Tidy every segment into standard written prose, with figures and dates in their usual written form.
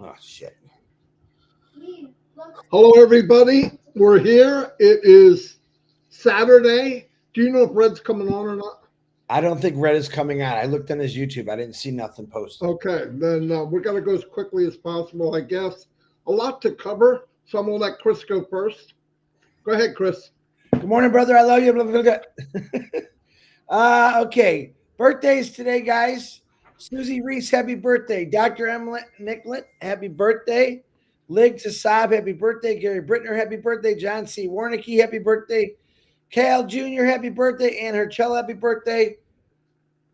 Oh, shit. Hello, everybody. We're here. It is Saturday. Do you know if Red's coming on or not? I don't think Red is coming out. I looked on his YouTube. I didn't see nothing posted. Okay, then we're going to go as quickly as possible, I guess. A lot to cover, so I'm going to let Chris go first. Go ahead, Chris. Good morning, brother. I love you. Blah, blah, blah. Okay. Birthdays today, guys. Susie Reese, happy birthday. Dr. Emily Nicklet, happy birthday. Lig Tasab, happy birthday. Gary Brittner, happy birthday. John C. Warnicki, happy birthday. Cal Jr., happy birthday. Ann Herchel, happy birthday.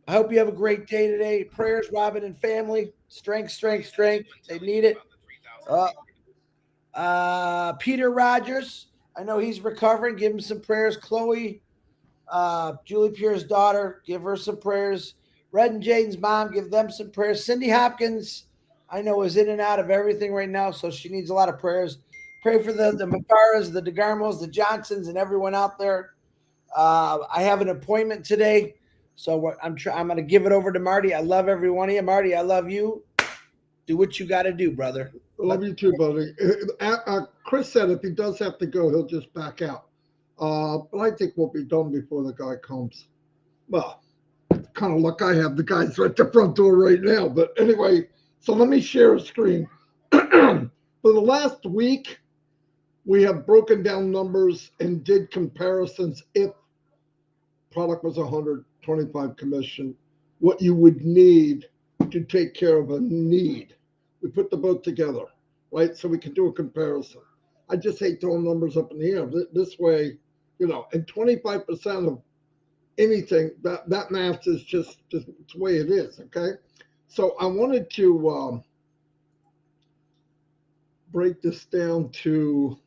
I hope you have a great day today. Prayers, Robin and family. Strength, strength, strength. They need it. Peter Rogers, I know he's recovering. Give him some prayers. Chloe, Julie Pierre's daughter, give her some prayers. Red and Jaden's mom, give them some prayers. Cindy Hopkins, I know, is in and out of everything right now, so she needs a lot of prayers. Pray for the Macaras, the DeGarmos, the Johnsons, and everyone out there. I have an appointment today, so I'm going to give it over to Marty. I love every one of you. Marty, I love you. Do what you got to do, brother. Love you too, buddy. Chris said if he does have to go, he'll just back out. But I think we'll be done before the guy comes. Well, kind of luck I have. The guy's right at the front door right now. But anyway, so let me share a screen. For the last week, we have broken down numbers and did comparisons if product was 125 commission, what you would need to take care of a need. We put the both together, right? So we can do a comparison. I just hate throwing numbers up in the air. This way, and 25% of anything, that math is just the way it is, okay? So I wanted to break this down to...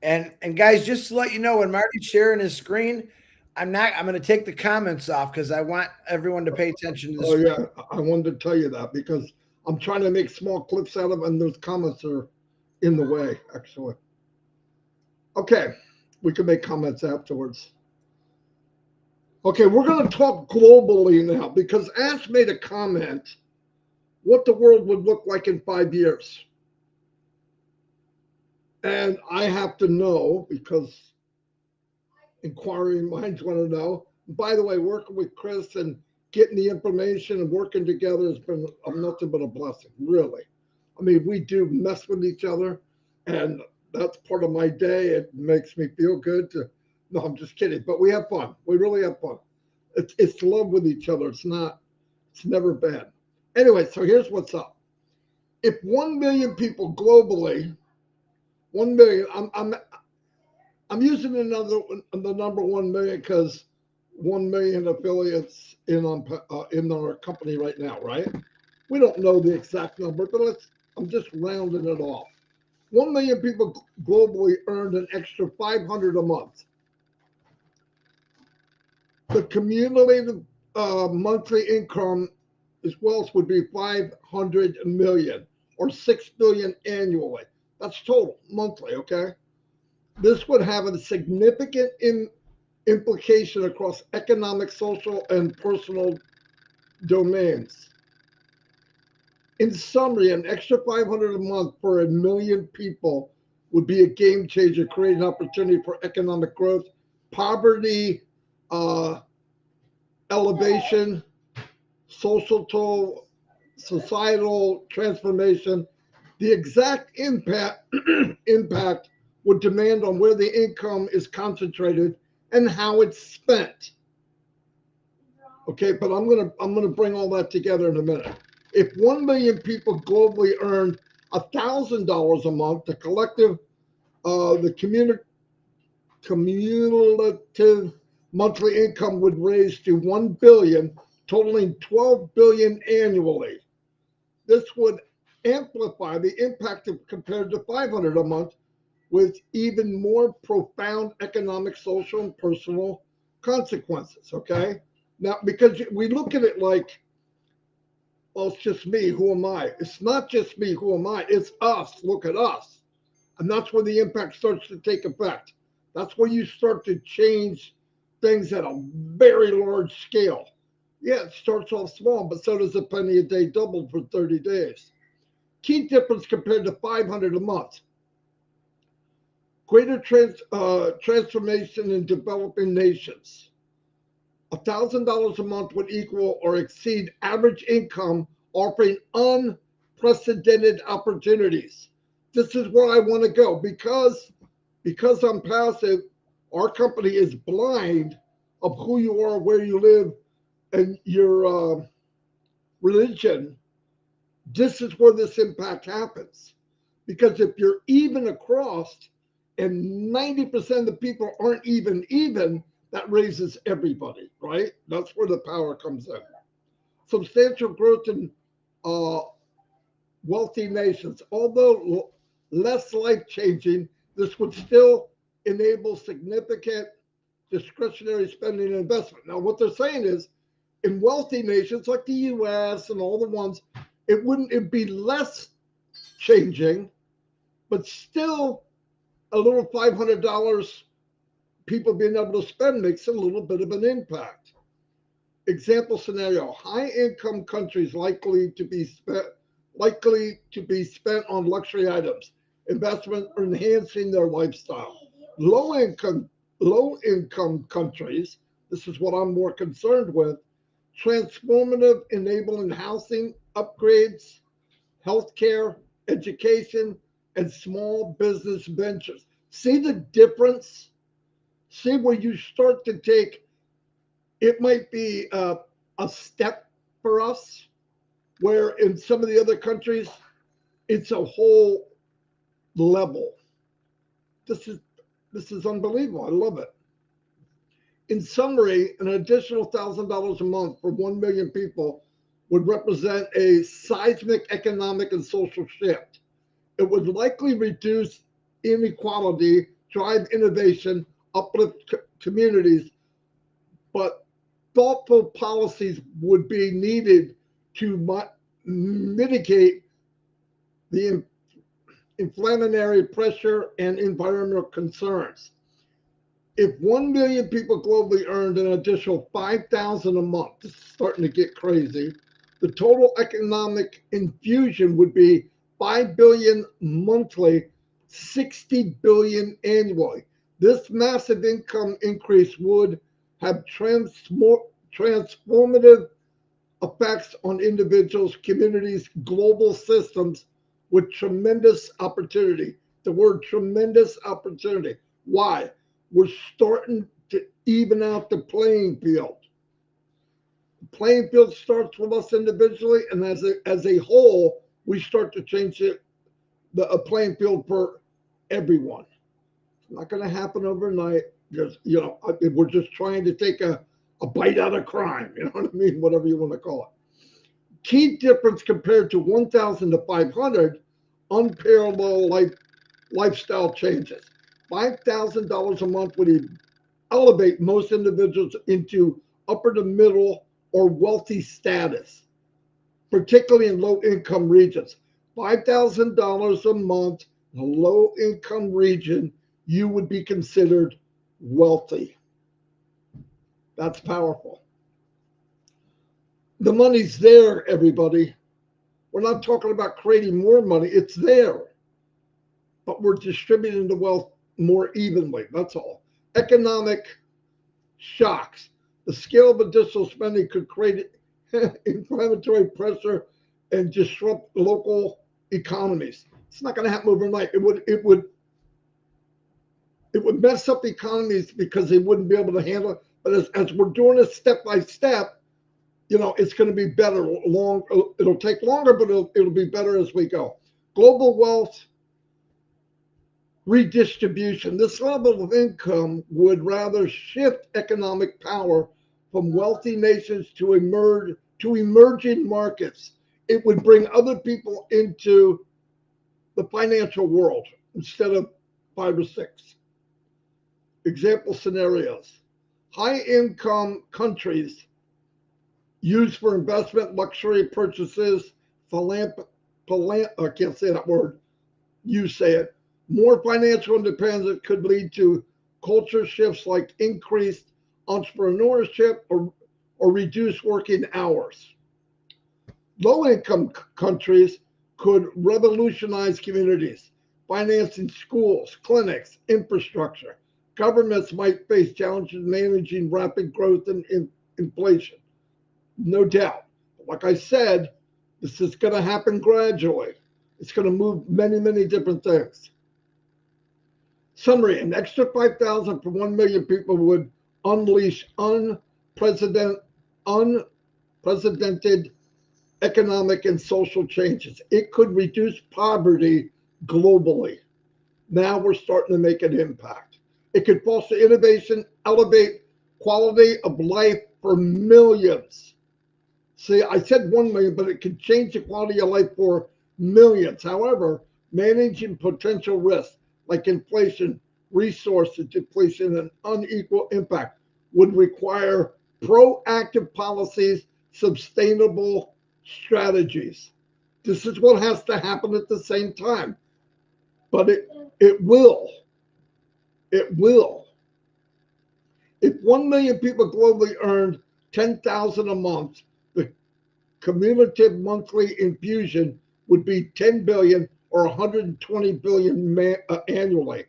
And guys, just to let you know, when Marty's sharing his screen, I'm going to take the comments off because I want everyone to pay attention to the screen. Yeah, I wanted to tell you that because I'm trying to make small clips out of them, and those comments are in the way, actually. Okay, we can make comments afterwards. Okay, we're going to talk globally now because Ash made a comment what the world would look like in 5 years. And I have to know because inquiring minds want to know. By the way, working with Chris and getting the information and working together has been nothing but a blessing, really. I mean, we do mess with each other, and that's part of my day. It makes me feel good to... No, I'm just kidding. But we have fun. We really have fun. It's love with each other. It's never bad. Anyway, so here's what's up. If 1 million people globally, 1 million, I'm using the number 1 million because 1 million affiliates in our company right now, right? We don't know the exact number, but I'm just rounding it off. 1 million people globally earned an extra $500 a month. The cumulative monthly income as well would be 500 million or 6 billion annually. That's total monthly, okay? This would have a significant implication across economic, social, and personal domains. In summary, an extra 500 a month for 1 million people would be a game changer, creating opportunity for economic growth, poverty elevation, societal transformation. The exact impact would demand on where the income is concentrated and how it's spent. Okay, but I'm gonna bring all that together in a minute. If 1 million people globally earned $1,000 a month, the cumulative monthly income would raise to 1 billion, totaling 12 billion annually. This would amplify the impact of compared to 500 a month, with even more profound economic, social, and personal consequences. Okay, now because we look at it like, well, it's just me. Who am I? It's not just me. Who am I? It's us. Look at us, and that's where the impact starts to take effect. That's where you start to change things at a very large scale. Yeah, it starts off small, but so does a penny a day doubled for 30 days. Key difference compared to 500 a month. Greater transformation in developing nations. $1,000 a month would equal or exceed average income, offering unprecedented opportunities. This is where I want to go because I'm passive. Our company is blind of who you are, where you live, and your religion. This is where this impact happens. Because if you're even across and 90% of the people aren't even, that raises everybody, right? That's where the power comes in. Substantial growth in uh, wealthy nations. Although less life changing, this would still enable significant discretionary spending and investment. Now, what they're saying is in wealthy nations like the US and all the ones, it'd be less changing, but still a little $500 people being able to spend makes a little bit of an impact. Example scenario: high income countries likely to be spent on luxury items, investment or enhancing their lifestyle. Low income countries, this is what I'm more concerned with, transformative enabling housing upgrades, healthcare, education, and small business ventures. See the difference? See where you start to take, it might be a step for us, where in some of the other countries, it's a whole level. This is this is unbelievable. I love it. In summary, an additional $1,000 a month for 1 million people would represent a seismic economic and social shift. It would likely reduce inequality, drive innovation, uplift communities, but thoughtful policies would be needed to mitigate the inflationary pressure and environmental concerns. If 1 million people globally earned an additional 5,000 a month, this is starting to get crazy, the total economic infusion would be 5 billion monthly, 60 billion annually. This massive income increase would have transformative effects on individuals, communities, global systems with tremendous opportunity. The word tremendous opportunity. Why? We're starting to even out the playing field. The playing field starts with us individually, and as a whole, we start to change a playing field for everyone. It's not going to happen overnight. We're just trying to take a bite out of crime. You know what I mean? Whatever you want to call it. Key difference compared to 1,000 to 500, unparalleled lifestyle changes. $5,000 a month would elevate most individuals into upper to middle or wealthy status, particularly in low income regions. $5,000 a month in a low income region, you would be considered wealthy. That's powerful. The money's there, everybody. We're not talking about creating more money. It's there, but we're distributing the wealth more evenly. That's all. Economic shocks. The scale of additional spending could create inflammatory pressure and disrupt local economies. It's not going to happen overnight. It would mess up economies because they wouldn't be able to handle it. But as we're doing it step by step, it's going to be better. It'll take longer, but it'll be better as we go. Global wealth redistribution. This level of income would rather shift economic power from wealthy nations to emerging markets. It would bring other people into the financial world instead of 5 or 6. Example scenarios: high income countries used for investment, luxury purchases, I can't say that word. You say it. More financial independence could lead to culture shifts like increased entrepreneurship or or reduce working hours. Low-income countries could revolutionize communities, financing schools, clinics, infrastructure. Governments might face challenges managing rapid growth and inflation, no doubt. Like I said, this is going to happen gradually. It's going to move many, many different things. Summary: an extra 5,000 for 1 million people would unleash unprecedented economic and social changes. It could reduce poverty globally. Now we're starting to make an impact. It could foster innovation, elevate quality of life for millions. See, I said 1 million, but it could change the quality of life for millions. However, managing potential risks like inflation, resources depletion, and unequal impact would require proactive policies, sustainable strategies. This is what has to happen at the same time. But it will. It will. If 1 million people globally earned 10,000 a month, the cumulative monthly infusion would be 10 billion or 120 billion annually.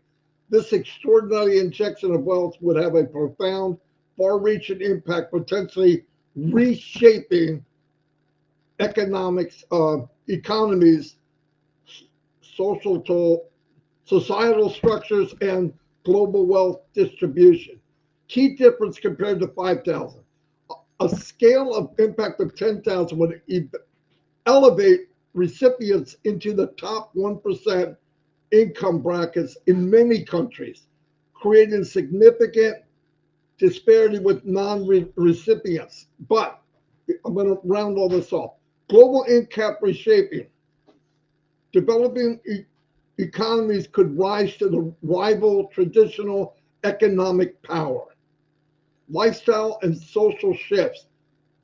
This extraordinary injection of wealth would have a profound, far-reaching impact, potentially reshaping economics, economies, societal structures, and global wealth distribution. Key difference compared to 5,000. A scale of impact of 10,000 would elevate recipients into the top 1% income brackets in many countries, creating significant disparity with non-recipients. But I'm going to round all this off. Global income reshaping. Developing economies could rise to the rival traditional economic power. Lifestyle and social shifts,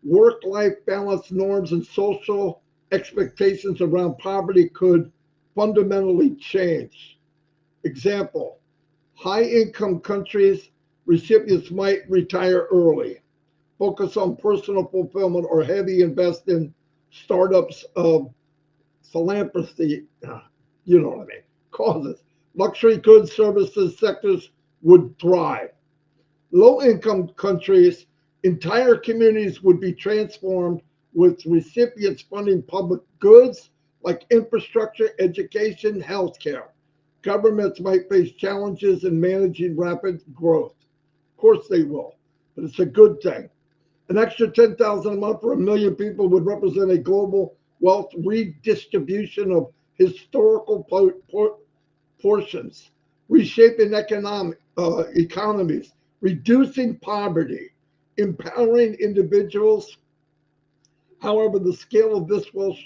work-life balance norms, and social expectations around poverty could fundamentally change. Example, high-income countries, recipients might retire early, focus on personal fulfillment, or heavy invest in startups of philanthropy, you know what I mean, causes. Luxury goods, services sectors would thrive. Low-income countries, entire communities would be transformed with recipients funding public goods like infrastructure, education, healthcare. Governments might face challenges in managing rapid growth. Of course they will, but it's a good thing. An extra 10,000 a month for 1 million people would represent a global wealth redistribution of historical portions, reshaping economies, reducing poverty, empowering individuals. However, the scale of this wealth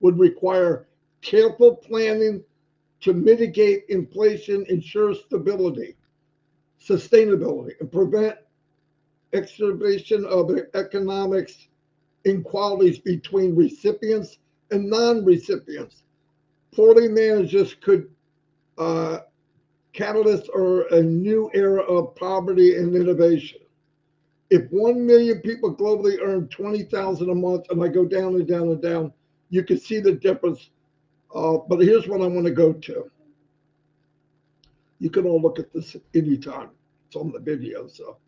would require careful planning to mitigate inflation, ensure stability, sustainability, and prevent exacerbation of economics inequalities between recipients and non-recipients. Poorly managed could catalyst or a new era of poverty and innovation. If 1 million people globally earn 20,000 a month, and I go down and down and down, you can see the difference. But here's what I want to go to. You can all look at this anytime. It's on the video. So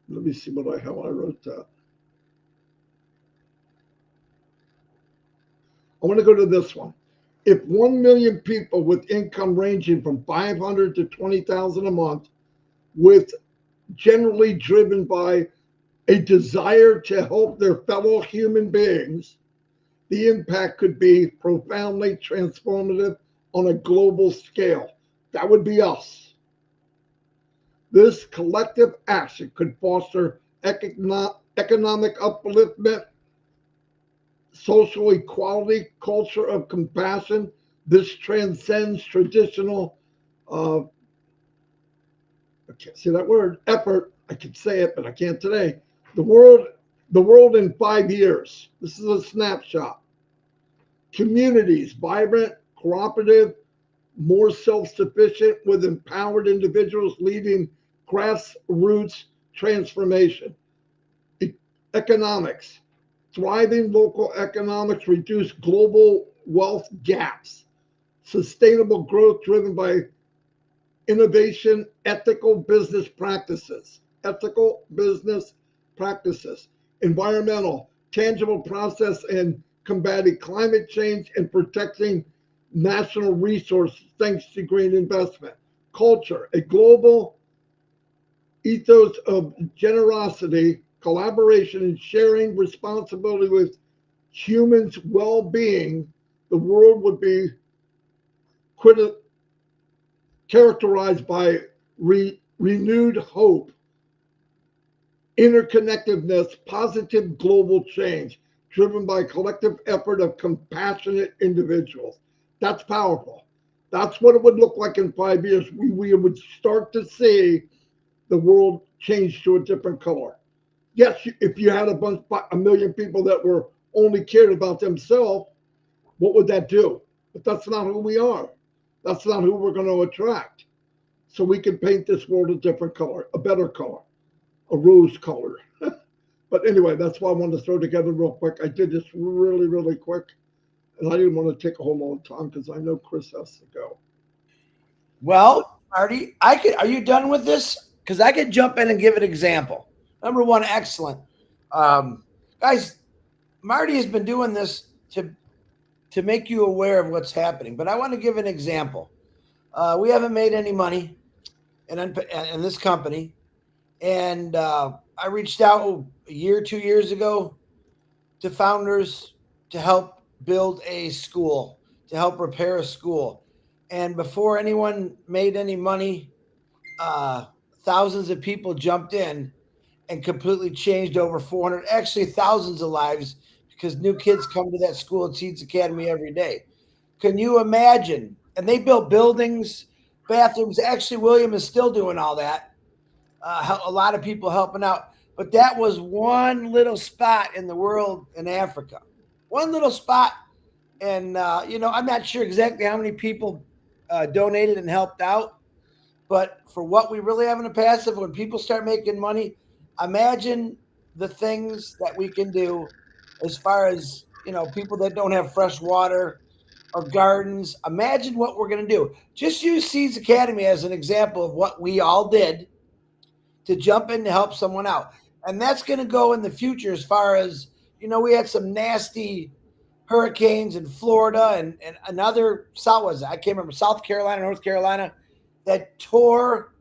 let me see how I wrote that. I want to go to this one. If 1 million people with income ranging from 500 to 20,000 a month, with generally driven by a desire to help their fellow human beings, the impact could be profoundly transformative on a global scale. That would be us. This collective action could foster economic upliftment, social equality, culture of compassion. This transcends traditional, I can't say that word, effort. I could say it, but I can't today. The world in 5 years. This is a snapshot. Communities, vibrant, cooperative, more self-sufficient, with empowered individuals leading grassroots transformation. Economics. Thriving local economics reduce global wealth gaps. Sustainable growth driven by innovation, ethical business practices. Ethical business practices. Environmental, tangible process and combating climate change and protecting national resources thanks to green investment. Culture, a global ethos of generosity, collaboration, and sharing responsibility with humans' well being. The world would be characterized by renewed hope, interconnectedness, positive global change, driven by collective effort of compassionate individuals. That's powerful. That's what it would look like in 5 years. We would start to see the world change to a different color. Yes, if you had a million people that were only cared about themselves, what would that do? But that's not who we are. That's not who we're going to attract. So we can paint this world a different color, a better color, a rose color. But anyway, that's why I wanted to throw together real quick. I did this really, really quick. And I didn't want to take a whole lot of time because I know Chris has to go. Well, Marty, are you done with this? Because I could jump in and give an example. Number one, excellent. Guys, Marty has been doing this to make you aware of what's happening. But I want to give an example. We haven't made any money in this company. And I reached out a year, 2 years ago to founders to help build a school, to help repair a school. And before anyone made any money, thousands of people jumped in and completely changed over 400, actually thousands of lives, because new kids come to that school at Seeds Academy every day. Can you imagine? And they built buildings, bathrooms. Actually, William is still doing all that. A lot of people helping out. But that was one little spot in the world in Africa. One little spot. And, I'm not sure exactly how many people donated and helped out. But for what we really have in the passive, when people start making money, imagine the things that we can do as far as, people that don't have fresh water or gardens. Imagine what we're going to do. Just use Seeds Academy as an example of what we all did to jump in to help someone out. And that's going to go in the future as far as, we had some nasty hurricanes in Florida and another, I can't remember, South Carolina, North Carolina, that tore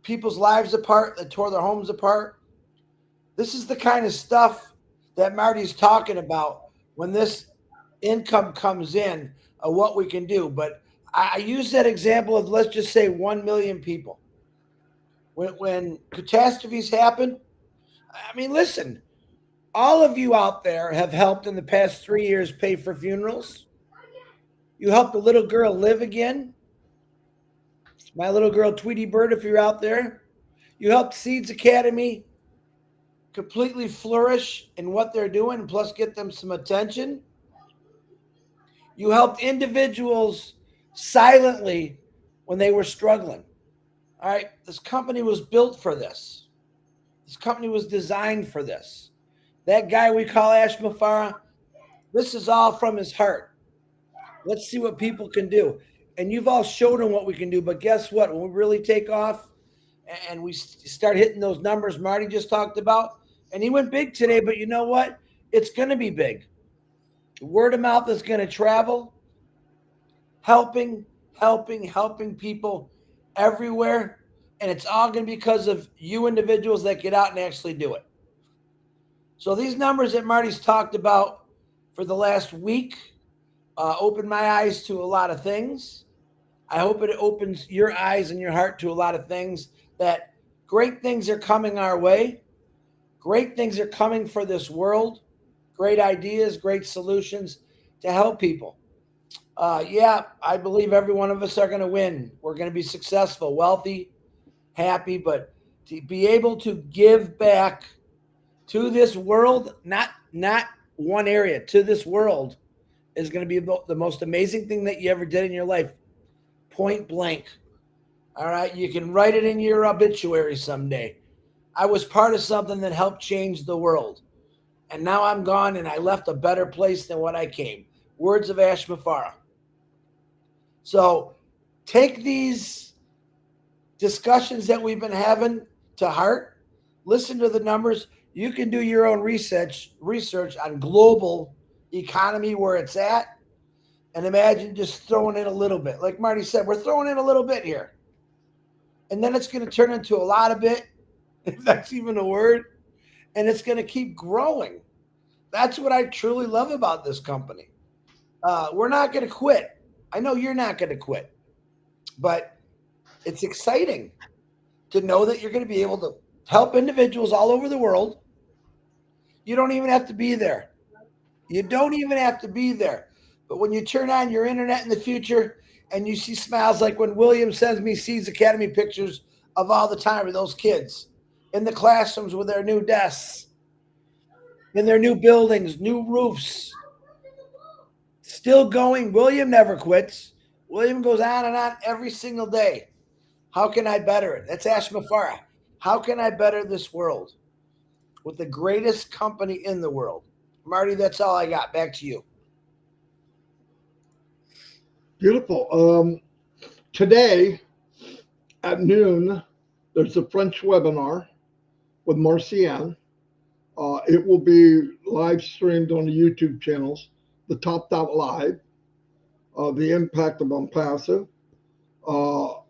people's lives apart, that tore their homes apart. This is the kind of stuff that Marty's talking about when this income comes in of what we can do. But I use that example of, let's just say, 1 million people. When catastrophes happen, I mean, listen, all of you out there have helped in the past 3 years pay for funerals. You helped a little girl live again. My little girl, Tweety Bird, if you're out there. You helped Seeds Academy completely flourish in what they're doing, plus get them some attention. You helped individuals silently when they were struggling. All right, this company was built for this. This company was designed for this. That guy we call Ash Mafara, this is all from his heart. Let's see what people can do. And you've all showed them what we can do. But guess what? When we really take off and we start hitting those numbers Marty just talked about, and he went big today, but you know what? It's going to be big. Word of mouth is going to travel, helping people everywhere. And it's all going to be because of you individuals that get out and actually do it. So these numbers that Marty's talked about for the last week opened my eyes to a lot of things. I hope it opens your eyes and your heart to a lot of things, that great things are coming our way. Great things are coming for this world. Great ideas, great solutions to help people. I believe every one of us are going to win. We're going to be successful, wealthy, happy, but to be able to give back to this world, not one area, to this world, is going to be the most amazing thing that you ever did in your life. Point blank. All right. You can write it in your obituary someday. I was part of something that helped change the world. And now I'm gone and I left a better place than what I came. Words of Ash Mafara. So take these discussions that we've been having to heart. Listen to the numbers. You can do your own research on global economy where it's at, and imagine just throwing in a little bit. Like Marty said, we're throwing in a little bit here, and then it's going to turn into a lot of bit, if that's even a word, and it's going to keep growing. That's what I truly love about this company. We're not going to quit. I know you're not going to quit, but it's exciting to know that you're going to be able to help individuals all over the world. You don't even have to be there. You don't even have to be there. But when you turn on your internet in the future and you see smiles like when William sends me Seeds Academy pictures of all the time of those kids in the classrooms with their new desks, in their new buildings, new roofs, still going. William never quits. William goes on and on every single day. How can I better it? That's Ash Mafara. How can I better this world with the greatest company in the world? Marty, that's all I got. Back to you. Beautiful. Today at noon, there's a French webinar with Marcianne. It will be live streamed on the YouTube channels, the Top Dot Live, the impact of ONPASSIVE.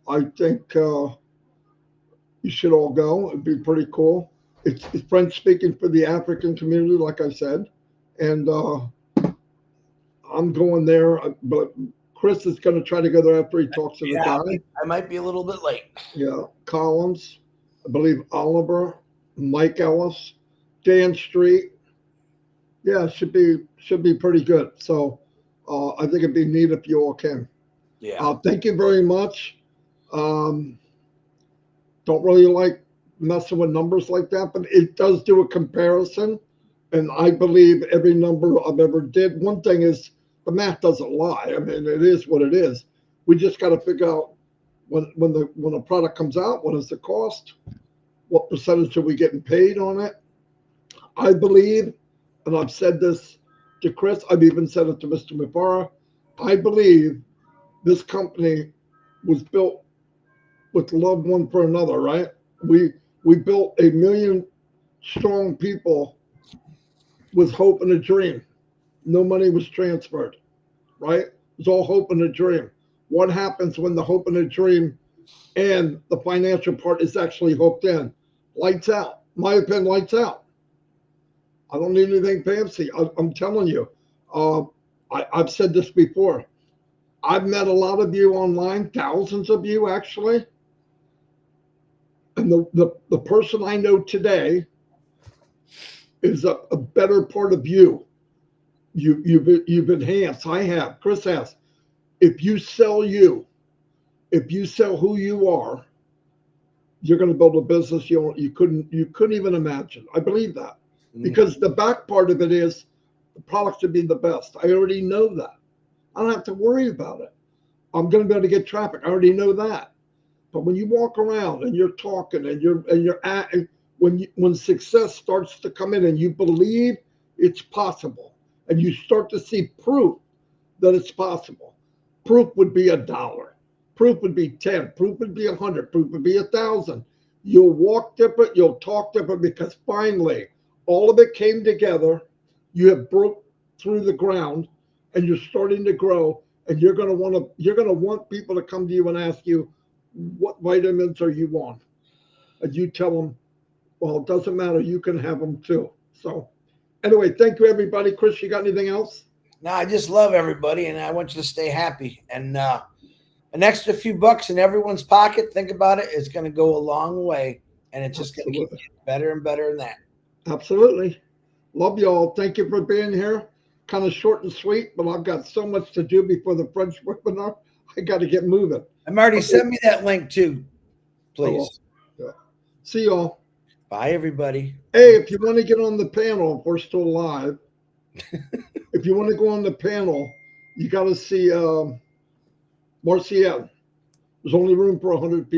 I think you should all go. It'd be pretty cool. It's French speaking for the African community, like I said, and I'm going there. But Chris is going to try to go there after he talks to the guy. I might be a little bit late. Yeah, Collins, I believe Oliver, Mike Ellis, Dan Street. Yeah, should be pretty good. So I think it'd be neat if you all can. Yeah. Thank you very much. Don't really like messing with numbers like that, but it does do a comparison. And I believe every number I've ever did. One thing is the math doesn't lie. I mean, it is what it is. We just got to figure out when a product comes out, what is the cost? What percentage are we getting paid on it? I believe, and I've said this to Chris, I've even said it to Mr. Mafara, I believe this company was built with love one for another, right? We built 1 million strong people with hope and a dream. No money was transferred, right? It was all hope and a dream. What happens when the hope and a dream and the financial part is actually hooked in? Lights out. My opinion, lights out. I don't need anything fancy. I'm telling you. I've said this before. I've met a lot of you online, thousands of you actually. And the person I know today is a better part of you. You've enhanced. I have. Chris has. If you sell who you are, you're going to build a business you couldn't even imagine. I believe that. Because the back part of it is the product should be the best. I already know that. I don't have to worry about it. I'm going to be able to get traffic. I already know that. But when you walk around and you're talking and you're at, when success starts to come in and you believe it's possible and you start to see proof that it's possible, proof would be $1, proof would be 10, proof would be 100, proof would be 1,000. You'll walk different, you'll talk different because finally all of it came together. You have broke through the ground and you're starting to grow, and you're going to want people to come to you and ask you, what vitamins are you on? And you tell them, well, it doesn't matter. You can have them too. So anyway, thank you, everybody. Chris, you got anything else? No, I just love everybody, and I want you to stay happy. And an extra few bucks in everyone's pocket, think about it, is going to go a long way, and it's just going to keep getting better and better than that. Absolutely. Love you all. Thank you for being here. Kind of short and sweet, but I've got so much to do before the French webinar. I got to get moving. And Marty, send me that link too, please. Yeah. See you all. Bye, everybody. Hey, if you want to get on the panel, if we're still live, if you want to go on the panel, you got to see Marcianne. There's only room for 100 people.